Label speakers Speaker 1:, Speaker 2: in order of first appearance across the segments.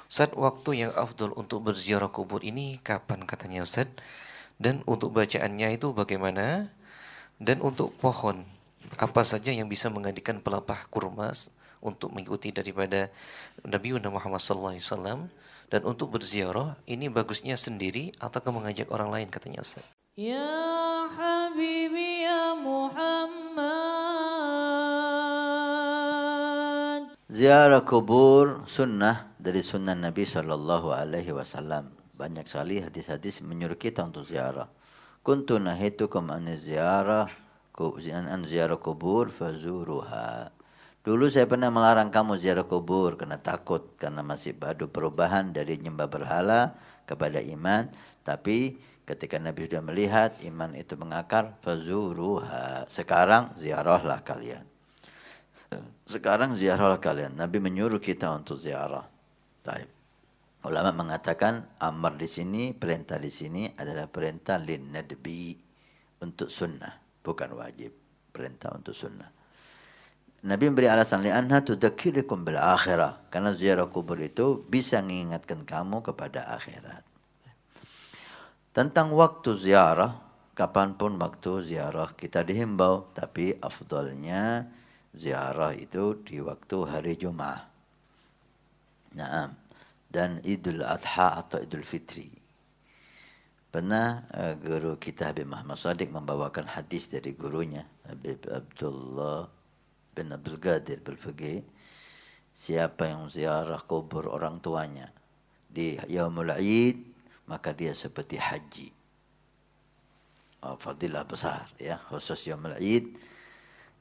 Speaker 1: Ustaz, waktu yang afdol untuk berziarah kubur ini kapan katanya Ustaz? Dan untuk bacaannya itu bagaimana? Dan untuk pohon, apa saja yang bisa menggantikan pelepah kurma untuk mengikuti daripada Nabi Muhammad SAW? Dan untuk berziarah, ini bagusnya sendiri atau mengajak orang lain katanya Ustaz?
Speaker 2: Ya Habibi ya Muhammad.
Speaker 3: Ziarah kubur sunnah dari sunnah Nabi Shallallahu Alaihi Wasallam. Banyak sekali hadis-hadis menyuruh kita untuk ziarah. Kuntu nahitukum an ziarah kubur fazuruha. Dulu saya pernah melarang kamu ziarah kubur karena takut, karena masih ada perubahan dari nyembah berhala kepada iman. Tapi ketika Nabi sudah melihat iman itu mengakar, fazuruha. Sekarang ziarahlah kalian. Sekarang ziarahlah kalian. Nabi menyuruh kita untuk ziarah. Taib. Ulama mengatakan amar di sini, perintah di sini adalah perintah lin nadbi, untuk sunnah, bukan wajib. Perintah untuk sunnah. Nabi memberi alasan li'anha tudzakirukum bil akhirah, karena ziarah kubur itu bisa mengingatkan kamu kepada akhirat. Tentang waktu ziarah, kapanpun waktu ziarah kita dihimbau, tapi afdalnya ziarah itu di waktu hari Jumat. Naam. Dan Idul Adha atau Idul Fitri. Pernah guru kita Habib Muhammad Shadiq membawakan hadis dari gurunya Habib Abdullah bin Abdul Qadir Bil-Fiqih. Siapa yang ziarah kubur orang tuanya di Yaumul Id, maka dia seperti haji. Fadilah besar ya, khusus Yaumul Id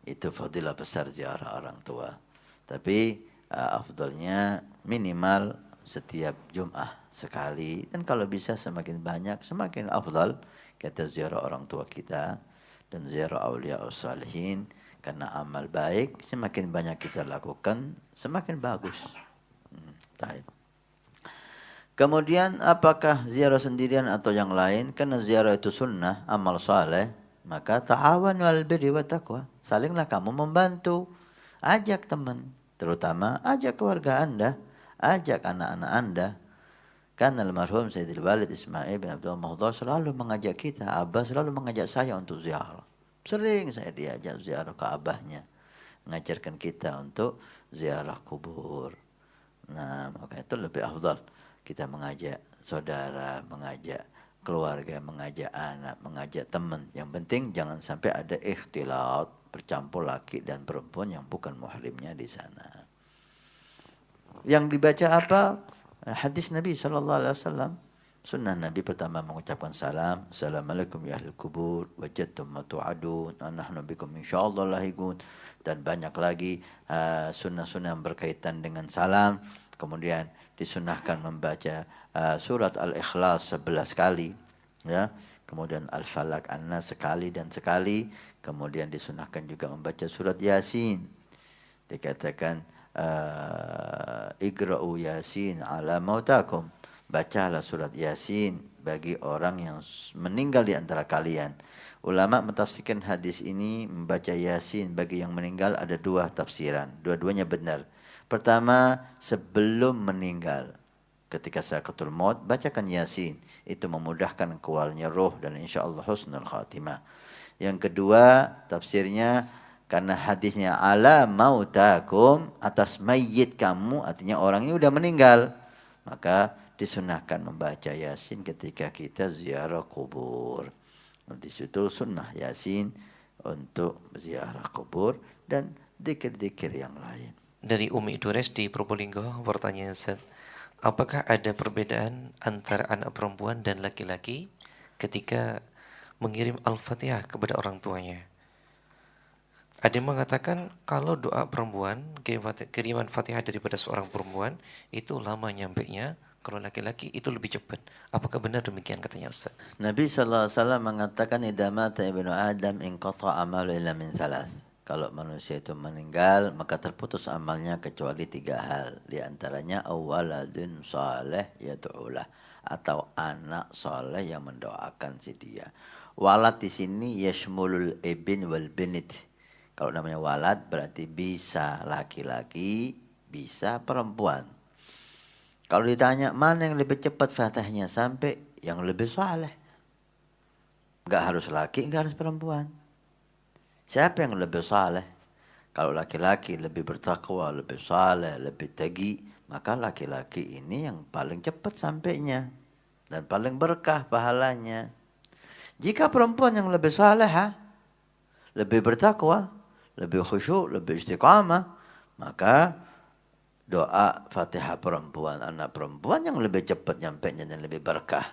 Speaker 3: itu fadilah besar ziarah orang tua. Tapi afdalnya minimal setiap Jum'ah sekali, dan kalau bisa semakin banyak semakin afdal kita ziarah orang tua kita dan ziarah aulia salihin, karena amal baik semakin banyak kita lakukan semakin bagus. Taib. Kemudian apakah ziarah sendirian atau yang lain? Karena ziarah itu sunnah, amal saleh, maka ta'awanu 'alal birri wat taqwa. Salinglah kamu membantu. Ajak teman, terutama ajak keluarga Anda, ajak anak-anak Anda. Karena almarhum Sayyidil Walid Ismail bin Abdul Mahdhar selalu mengajak kita, Abah selalu mengajak saya untuk ziarah. Sering saya diajak ziarah ke abahnya, mengajarkan kita untuk ziarah kubur. Nah, maka itu lebih afdal. Kita mengajak saudara, mengajak keluarga, mengajak anak, mengajak teman. Yang penting jangan sampai ada ikhtilat, bercampur laki dan perempuan yang bukan muhrimnya di sana. Yang dibaca apa? Hadis Nabi SAW. Sunnah Nabi pertama mengucapkan salam. Assalamualaikum ya ahlul kubur. Wajadtum ma tu'adun. Nahnu bikum insyaallah lahiqun. Dan banyak lagi sunnah-sunnah yang berkaitan dengan salam. Kemudian disunahkan membaca surat Al-Ikhlas 11 kali. Ya. Kemudian Al-Falaq An-Nas sekali dan sekali. Kemudian disunahkan juga membaca surat Yasin. Dikatakan Iqra'u Yasin ala mautakum. Bacalah surat Yasin bagi orang yang meninggal di antara kalian. Ulama mentafsirkan hadis ini, membaca Yasin bagi yang meninggal ada dua tafsiran. Dua-duanya benar. Pertama, sebelum meninggal, ketika sakratul maut, bacakan Yasin. Itu memudahkan keluarnya roh dan insyaallah husnul khatimah. Yang kedua, tafsirnya karena hadisnya ala mautakum, atas mayit kamu, artinya orang ini udah meninggal. Maka disunahkan membaca Yasin ketika kita ziarah kubur. Di situ sunnah Yasin untuk ziarah kubur dan zikir-zikir yang lain.
Speaker 1: Dari Umi Dures di Probolinggo, pertanyaan Ustaz, apakah ada perbedaan antara anak perempuan dan laki-laki ketika mengirim Al-Fatihah kepada orang tuanya? Ada yang mengatakan kalau doa perempuan, kiriman Fatihah daripada seorang perempuan itu lama nyampainya, kalau laki-laki itu lebih cepat. Apakah benar demikian katanya Ustaz?
Speaker 3: Nabi SAW mengatakan idza mata ibnu Adam inqata amalu illa min thalath. Kalau manusia itu meninggal, maka terputus amalnya kecuali tiga hal. Di antaranya awaladun saleh yad'ulah, atau anak saleh yang mendoakan si dia. Walad di sini yashmulul ibn wal binit. Kalau namanya walad berarti bisa laki-laki, bisa perempuan. Kalau ditanya mana yang lebih cepat fatihahnya sampai, yang lebih saleh. Enggak harus laki, enggak harus perempuan. Siapa yang lebih saleh? Kalau laki-laki lebih bertakwa, lebih saleh, lebih taqi, maka laki-laki ini yang paling cepat sampainya dan paling berkah pahalanya. Jika perempuan yang lebih salehah, lebih bertakwa, lebih khusyuk, lebih istiqamah, maka doa Fatihah perempuan, anak perempuan yang lebih cepat nyampainya dan lebih berkah.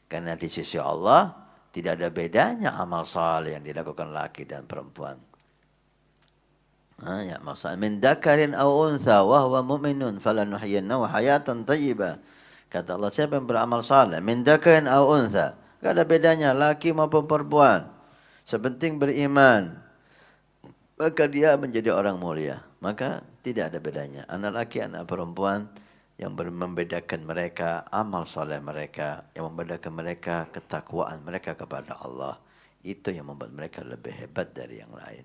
Speaker 3: Karena di sisi Allah tidak ada bedanya amal saleh yang dilakukan laki dan perempuan. Ya, maksudnya min dzakarin aw untha wa huwa mu'minun falanuhyiyannahu hayatan thayyibah. Kata Allah, siapa yang beramal saleh min dzakarin aw untha, enggak ada bedanya laki maupun perempuan. Sepenting beriman, maka dia menjadi orang mulia. Maka tidak ada bedanya. Anak laki, anak perempuan, yang membedakan mereka amal soleh mereka, yang membedakan mereka ketakwaan mereka kepada Allah. Itu yang membuat mereka lebih hebat dari yang lain.